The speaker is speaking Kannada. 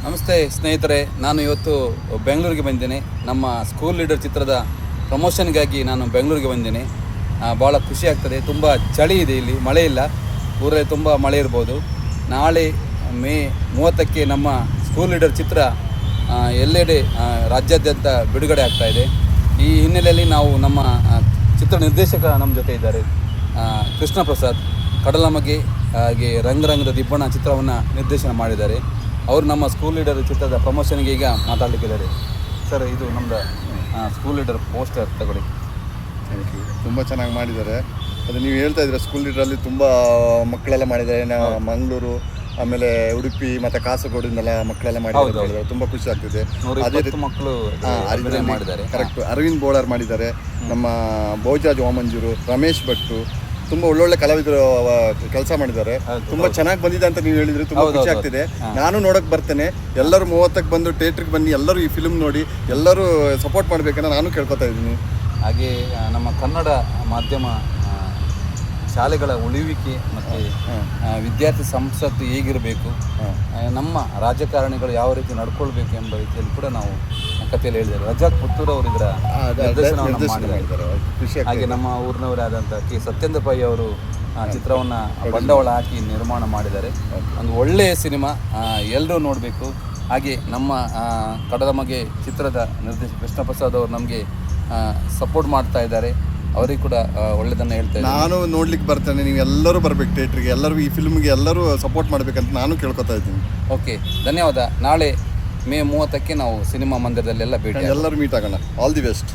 ನಮಸ್ತೆ ಸ್ನೇಹಿತರೆ, ನಾನು ಇವತ್ತು ಬೆಂಗಳೂರಿಗೆ ಬಂದಿದ್ದೇನೆ. ನಮ್ಮ ಸ್ಕೂಲ್ ಲೀಡರ್ ಚಿತ್ರದ ಪ್ರಮೋಷನ್ಗಾಗಿ ನಾನು ಬೆಂಗಳೂರಿಗೆ ಬಂದಿದ್ದೇನೆ. ಭಾಳ ಖುಷಿ ಆಗ್ತದೆ. ತುಂಬ ಚಳಿ ಇದೆ, ಇಲ್ಲಿ ಮಳೆ ಇಲ್ಲ. ಊರಲ್ಲಿ ತುಂಬ ಮಳೆ ಇರ್ಬೋದು. ನಾಳೆ ಮೇ 30ಕ್ಕೆ ನಮ್ಮ ಸ್ಕೂಲ್ ಲೀಡರ್ ಚಿತ್ರ ಎಲ್ಲೆಡೆ ರಾಜ್ಯಾದ್ಯಂತ ಬಿಡುಗಡೆ ಆಗ್ತಾಯಿದೆ. ಈ ಹಿನ್ನೆಲೆಯಲ್ಲಿ ನಾವು ನಮ್ಮ ಚಿತ್ರ ನಿರ್ದೇಶಕ ನಮ್ಮ ಜೊತೆ ಇದ್ದಾರೆ, ಕೃಷ್ಣ ಪ್ರಸಾದ್. ಕಡಲಮಗೆ ಹಾಗೆ ರಂಗರಂಗದ ದಿಬ್ಬಣ ಚಿತ್ರವನ್ನು ನಿರ್ದೇಶನ ಮಾಡಿದ್ದಾರೆ. ಅವರು ನಮ್ಮ ಸ್ಕೂಲ್ ಲೀಡರ್ ಚಿತ್ರದ ಪ್ರಮೋಷನ್ಗೆ ಈಗ ಮಾತಾಡಲಿಕ್ಕಿದ್ದಾರೆ. ಸರ್, ಇದು ನಮ್ಮದು ಸ್ಕೂಲ್ ಲೀಡರ್ ಪೋಸ್ಟರ್ ತಗೊಳ್ಳಿ. Thank you. ತುಂಬ ಚೆನ್ನಾಗಿ ಮಾಡಿದ್ದಾರೆ. ಅದು ನೀವು ಹೇಳ್ತಾ ಇದ್ದೀರಾ, ಸ್ಕೂಲ್ ಲೀಡ್ರಲ್ಲಿ ತುಂಬ ಮಕ್ಕಳೆಲ್ಲ ಮಾಡಿದ್ದಾರೆ. ಮಂಗಳೂರು, ಆಮೇಲೆ ಉಡುಪಿ ಮತ್ತು ಕಾಸರಗೋಡಿಂದೆಲ್ಲ ಮಕ್ಕಳೆಲ್ಲ ಮಾಡಿದ್ದಾರೆ. ತುಂಬ ಖುಷಿ ಆಗ್ತಿದೆ. ಅದೇ ರೀತಿ ಮಕ್ಕಳು ಮಾಡಿದ್ದಾರೆ. ಕರೆಕ್ಟ್. ಅರವಿಂದ್ ಬೋಳಾರ್ ಮಾಡಿದ್ದಾರೆ, ನಮ್ಮ ಬಹುಜಾಜ್ ವಾಮಂಜೂರು, ರಮೇಶ್ ಭಟ್ಟು, ತುಂಬ ಒಳ್ಳೊಳ್ಳೆ ಕಲಾವಿದರು ಕೆಲಸ ಮಾಡಿದ್ದಾರೆ. ತುಂಬ ಚೆನ್ನಾಗಿ ಬಂದಿದೆ ಅಂತ ನೀವು ಹೇಳಿದ್ರೆ ತುಂಬ ಖುಷಿ ಆಗ್ತಿದೆ. ನಾನು ನೋಡೋಕೆ ಬರ್ತೇನೆ. ಎಲ್ಲರೂ 30ಕ್ಕೆ ಬಂದು ಥಿಯೇಟ್ರಿಗೆ ಬನ್ನಿ, ಎಲ್ಲರೂ ಈ ಫಿಲ್ಮ್ ನೋಡಿ, ಎಲ್ಲರೂ ಸಪೋರ್ಟ್ ಮಾಡಬೇಕನ್ನ ನಾನು ಕೇಳ್ಕೊತಾ ಇದ್ದೀನಿ. ಹಾಗೆ ನಮ್ಮ ಕನ್ನಡ ಮಾಧ್ಯಮ ಶಾಲೆಗಳ ಉಳಿವಿಕೆ ಮತ್ತು ವಿದ್ಯಾರ್ಥಿ ಸಂಸತ್ತು ಹೇಗಿರಬೇಕು, ನಮ್ಮ ರಾಜಕಾರಣಿಗಳು ಯಾವ ರೀತಿ ನಡ್ಕೊಳ್ಬೇಕು ಎಂಬ ರೀತಿಯಲ್ಲಿ ಕೂಡ ನಾವು ಕಥೆಯಲ್ಲಿ ಹೇಳಿದ್ದಾರೆ. ರಜಾಕ್ ಪುತ್ತೂರು ಅವರು ಇದರ ನಿರ್ದೇಶನವನ್ನು ಮಾಡಿದ್ದಾರೆ. ಹಾಗೆ ನಮ್ಮ ಊರಿನವರಾದಂಥ ಕೆ ಸತ್ಯೇಂದ್ರ ಪೈ ಅವರು ಚಿತ್ರವನ್ನು ಬಂಡವಾಳ ಹಾಕಿ ನಿರ್ಮಾಣ ಮಾಡಿದ್ದಾರೆ. ಒಂದು ಒಳ್ಳೆಯ ಸಿನಿಮಾ, ಎಲ್ಲರೂ ನೋಡಬೇಕು. ಹಾಗೆ ನಮ್ಮ ಕಡಲಮಗೆ ಚಿತ್ರದ ನಿರ್ದೇಶಕ ಕೃಷ್ಣ ಪ್ರಸಾದ್ ಅವರು ನಮಗೆ ಸಪೋರ್ಟ್ ಮಾಡ್ತಾ ಇದ್ದಾರೆ. ಅವರಿಗೆ ಕೂಡ ಒಳ್ಳೆಯದನ್ನು ಹೇಳ್ತಾ ಇದ್ದಾರೆ. ನಾನು ನೋಡ್ಲಿಕ್ಕೆ ಬರ್ತೇನೆ, ನೀವು ಎಲ್ಲರೂ ಬರಬೇಕು ಥಿಯೇಟ್ರಿಗೆ. ಎಲ್ಲರೂ ಈ ಫಿಲ್ಮ್ಗೆ ಎಲ್ಲರೂ ಸಪೋರ್ಟ್ ಮಾಡಬೇಕಂತ ನಾನು ಕೇಳ್ಕೊತಾ ಇದ್ದೀನಿ. ಓಕೆ, ಧನ್ಯವಾದ. ನಾಳೆ ಮೇ 30ಕ್ಕೆ ನಾವು ಸಿನಿಮಾ ಮಂದಿರದಲ್ಲೆಲ್ಲ ಭೇಟಿ, ಎಲ್ಲರೂ ಮೀಟ್ ಆಗೋಣ. All the best.